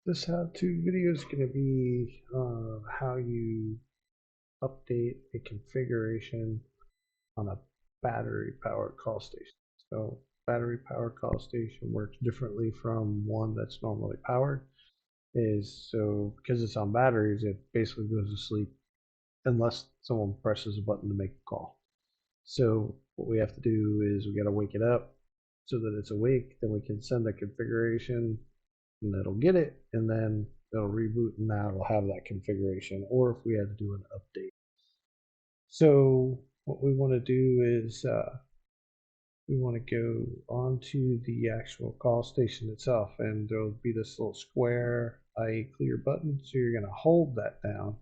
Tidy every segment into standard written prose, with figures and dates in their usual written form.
This how-to video is going to be how you update a configuration on a battery-powered call station. So battery-powered call station works differently from one that's normally powered. Because it's on batteries, it basically goes to sleep unless someone presses a button to make a call. So what we have to do is we got to wake it up so that it's awake. Then we can send the configuration and it'll get it, and then it'll reboot, and now it'll have that configuration, or if we had to do an update. So what we want to do is we want to go onto the actual call station itself, and there'll be this little square IE clear button. So you're going to hold that down,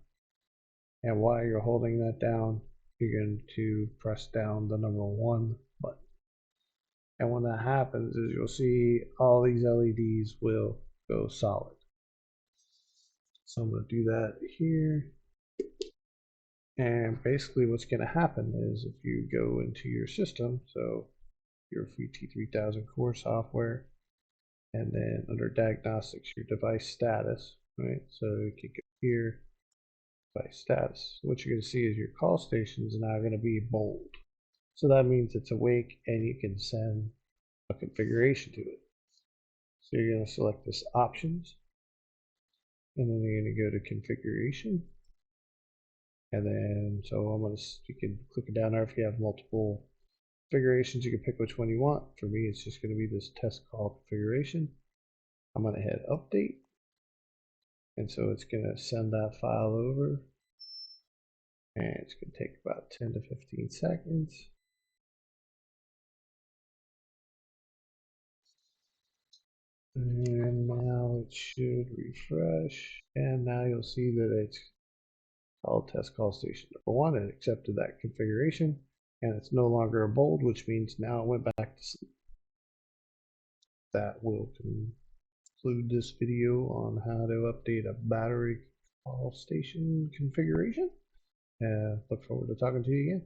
and while you're holding that down, you're going to press down the number 1 button. And when that happens is you'll see all these LEDs will go solid. So I'm going to do that here. And basically what's going to happen is if you go into your system, so your VT3000 core software, and then under diagnostics, your device status, right? So you can go here, device status. What you're going to see is your call station is now going to be bold. So that means it's awake and you can send a configuration to it. So you're going to select this options, and then you're going to go to configuration. And then, you can click it down there if you have multiple configurations. You can pick which one you want. For me, it's just going to be this test call configuration. I'm going to hit update. And so it's going to send that file over. And it's going to take about 10 to 15 seconds. And now it should refresh. And now you'll see that it's called test call station number 1. It accepted that configuration. And it's no longer a bold, which means now it went back to sleep. That will conclude this video on how to update a battery call station configuration. Look forward to talking to you again.